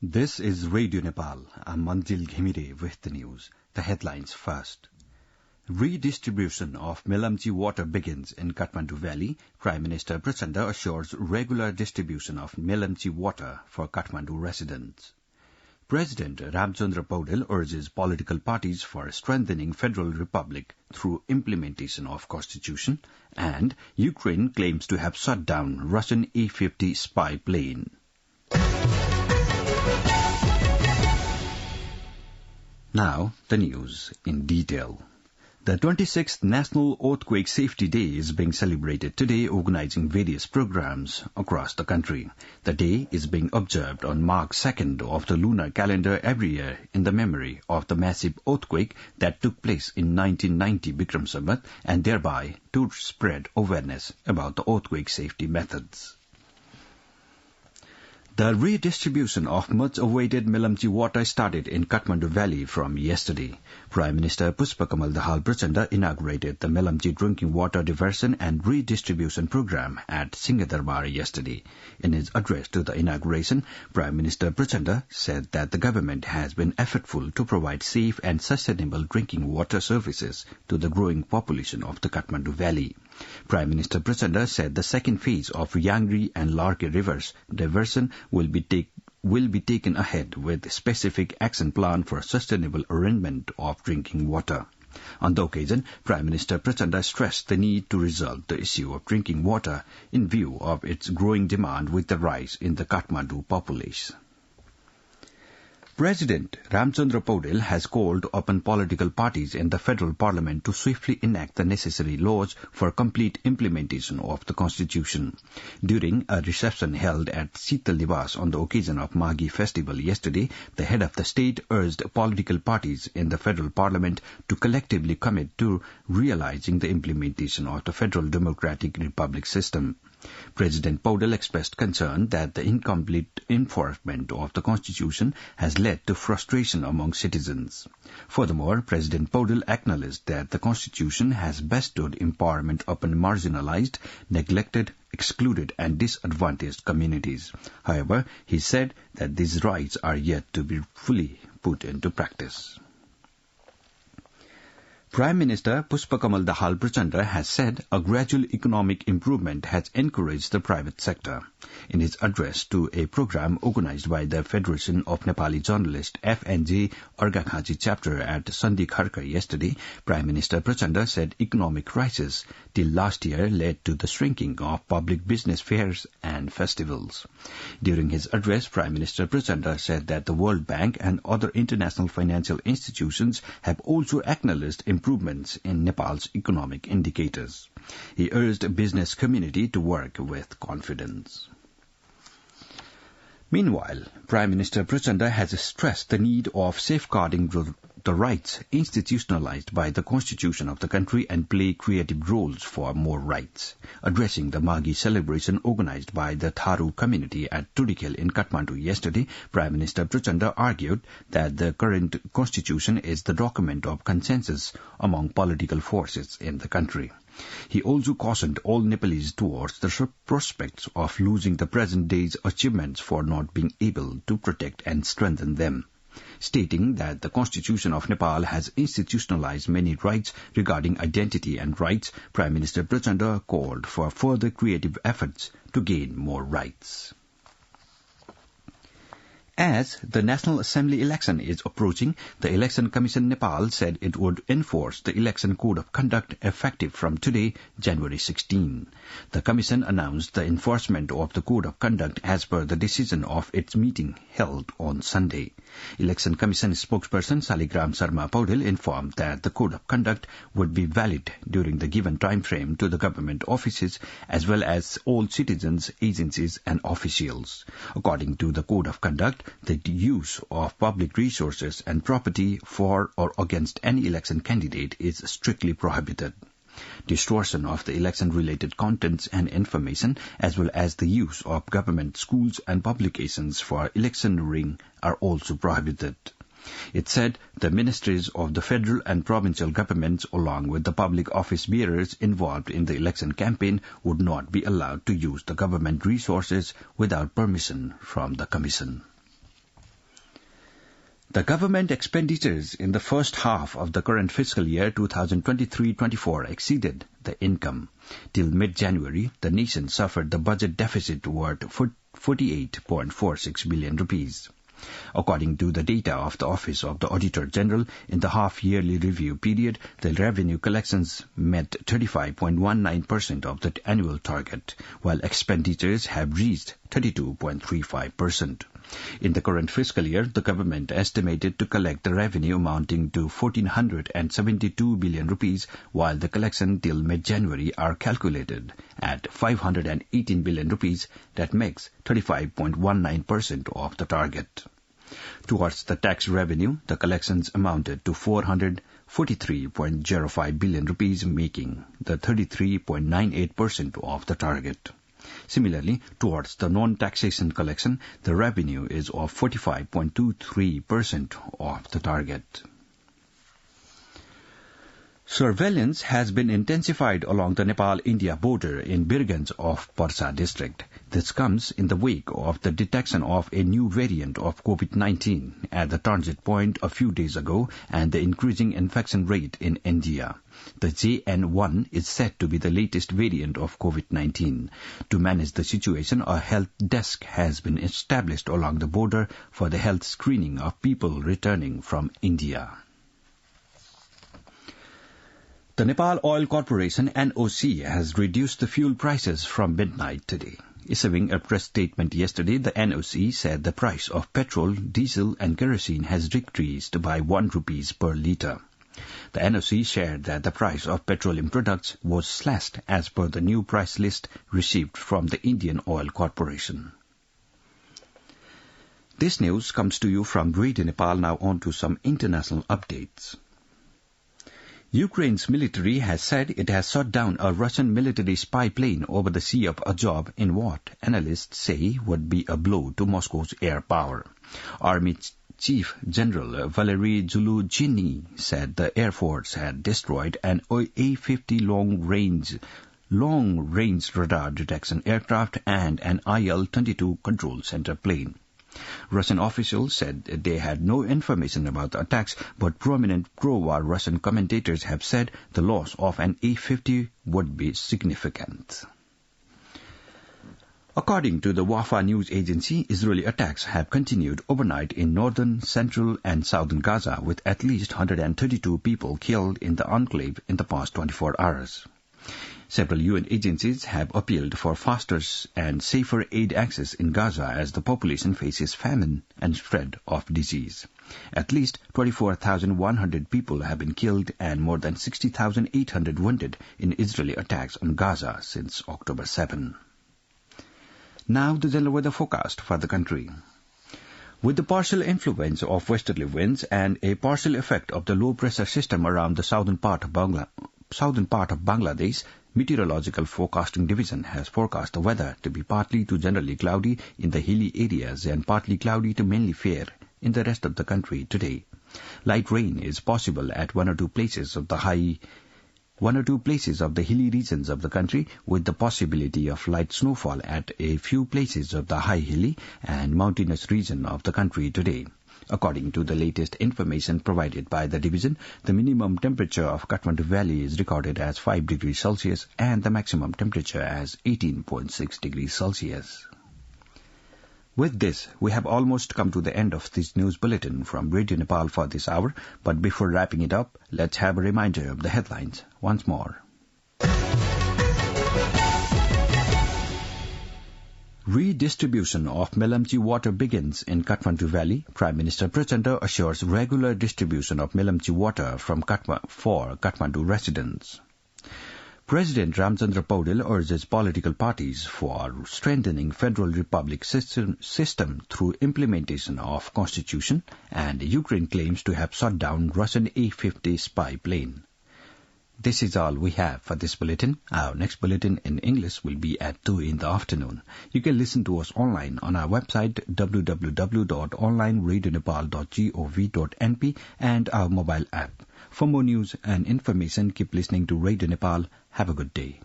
This is Radio Nepal. I'm Manjil Ghimire with the news. The headlines first. Redistribution of Melamchi water begins in Kathmandu Valley. Prime Minister Prachanda assures regular distribution of Melamchi water for Kathmandu residents. President Ramchandra Paudel urges political parties for strengthening Federal Republic through implementation of Constitution, and Ukraine claims to have shut down Russian A-50 spy plane. Now, the news in detail. The 26th National Earthquake Safety Day is being celebrated today, organizing various programs across the country. The day is being observed on March 2nd of the lunar calendar every year in the memory of the massive earthquake that took place in 1990 Bikram Sambat, and thereby to spread awareness about the earthquake safety methods. The redistribution of much-awaited Melamchi water started in Kathmandu Valley from yesterday. Prime Minister Pushpakamal Dahal Prachanda inaugurated the Melamchi drinking water diversion and redistribution program at Singh Durbar yesterday. In his address to the inauguration, Prime Minister Prachanda said that the government has been effortful to provide safe and sustainable drinking water services to the growing population of the Kathmandu Valley. Prime Minister Prachanda said the second phase of Yangri and Larke rivers diversion will be taken ahead with specific action plan for sustainable arrangement of drinking water. On the occasion, Prime Minister Prachanda stressed the need to resolve the issue of drinking water in view of its growing demand with the rise in the Kathmandu population. President Ramchandra Paudel has called upon political parties in the federal parliament to swiftly enact the necessary laws for complete implementation of the constitution. During a reception held at Sital Nivas on the occasion of Maghi festival yesterday, the head of the state urged political parties in the federal parliament to collectively commit to realizing the implementation of the federal democratic republic system. President Paudel expressed concern that the incomplete enforcement of the constitution has led to frustration among citizens. Furthermore, President Paudel acknowledged that the constitution has bestowed empowerment upon marginalized, neglected, excluded and disadvantaged communities. However, he said that these rights are yet to be fully put into practice. Prime Minister Pushpakamal Dahal Prachanda has said a gradual economic improvement has encouraged the private sector. In his address to a program organized by the Federation of Nepali Journalists FNJ Arghakhachi chapter at Sandhi Kharka yesterday, Prime Minister Prachanda said economic crisis till last year led to the shrinking of public business fairs and festivals. During his address, Prime Minister Prachanda said that the World Bank and other international financial institutions have also acknowledged improvements in Nepal's economic indicators. He urged the business community to work with confidence. Meanwhile, Prime Minister Prachanda has stressed the need of safeguarding the rights institutionalized by the constitution of the country and play creative roles for more rights. Addressing the Maghi celebration organized by the Tharu community at Turikel in Kathmandu yesterday, Prime Minister Prachanda argued that the current constitution is the document of consensus among political forces in the country. He also cautioned all Nepalese towards the prospects of losing the present day's achievements for not being able to protect and strengthen them. Stating that the Constitution of Nepal has institutionalized many rights regarding identity and rights, Prime Minister Prachanda called for further creative efforts to gain more rights. As the National Assembly election is approaching, the Election Commission Nepal said it would enforce the Election Code of Conduct effective from today, January 16. The Commission announced the enforcement of the Code of Conduct as per the decision of its meeting held on Sunday. Election Commission spokesperson Saligram Sharma Paudel informed that the Code of Conduct would be valid during the given time frame to the government offices as well as all citizens, agencies and officials. According to the Code of Conduct, the use of public resources and property for or against any election candidate is strictly prohibited. Distortion of the election-related contents and information, as well as the use of government schools and publications for electioneering are also prohibited. It said the ministries of the federal and provincial governments, along with the public office bearers involved in the election campaign, would not be allowed to use the government resources without permission from the Commission. The government expenditures in the first half of the current fiscal year 2023-24 exceeded the income. Till mid-January, the nation suffered the budget deficit worth 48.46 billion rupees. According to the data of the Office of the Auditor General, in the half-yearly review period, the revenue collections met 35.19% of the annual target, while expenditures have reached 32.35%. In the current fiscal year, the government estimated to collect the revenue amounting to 1,472 billion rupees, while the collection till mid-January are calculated at 518 billion rupees. That makes 35.19% of the target. Towards the tax revenue, the collections amounted to 443.05 billion rupees, making the 33.98% of the target. Similarly, towards the non-taxation collection, the revenue is of 45.23% of the target. Surveillance has been intensified along the Nepal-India border in Birganj of Parsa district. This comes in the wake of the detection of a new variant of COVID-19 at the transit point a few days ago and the increasing infection rate in India. The JN1 is said to be the latest variant of COVID-19. To manage the situation, a health desk has been established along the border for the health screening of people returning from India. The Nepal Oil Corporation, NOC, has reduced the fuel prices from midnight today. Issuing a press statement yesterday, the NOC said the price of petrol, diesel and kerosene has decreased by 1 rupees per litre. The NOC shared that the price of petroleum products was slashed as per the new price list received from the Indian Oil Corporation. This news comes to you from Radio Nepal. Now on to some international updates. Ukraine's military has said it has shot down a Russian military spy plane over the Sea of Azov in what analysts say would be a blow to Moscow's air power. Army Chief General Valery Zaluzhny said the Air Force had destroyed an A-50 long-range radar detection aircraft and an IL-22 control center plane. Russian officials said they had no information about the attacks, but prominent pro-war Russian commentators have said the loss of an A-50 would be significant. According to the Wafa news agency, Israeli attacks have continued overnight in northern, central and southern Gaza, with at least 132 people killed in the enclave in the past 24 hours. Several UN agencies have appealed for faster and safer aid access in Gaza as the population faces famine and spread of disease. At least 24,100 people have been killed and more than 60,800 wounded in Israeli attacks on Gaza since October 7. Now the general weather forecast for the country. With the partial influence of westerly winds and a partial effect of the low-pressure system around the southern part of Bangladesh, Meteorological Forecasting Division has forecast the weather to be partly to generally cloudy in the hilly areas and partly cloudy to mainly fair in the rest of the country today. Light rain is possible at one or two places of the hilly regions of the country, with the possibility of light snowfall at a few places of the high hilly and mountainous region of the country today. According to the latest information provided by the division, the minimum temperature of Kathmandu Valley is recorded as 5 degrees Celsius and the maximum temperature as 18.6 degrees Celsius. With this, we have almost come to the end of this news bulletin from Radio Nepal for this hour, but before wrapping it up, let's have a reminder of the headlines once more. Redistribution of Melamchi water begins in Kathmandu Valley. Prime Minister Prachanda assures regular distribution of Melamchi water for Kathmandu residents. President Ramchandra Paudel urges political parties for strengthening Federal Republic system through implementation of Constitution, and Ukraine claims to have shot down Russian A-50 spy plane. This is all we have for this bulletin. Our next bulletin in English will be at 2 in the afternoon. You can listen to us online on our website www.onlineradionepal.gov.np and our mobile app. For more news and information, keep listening to Radio Nepal. Have a good day.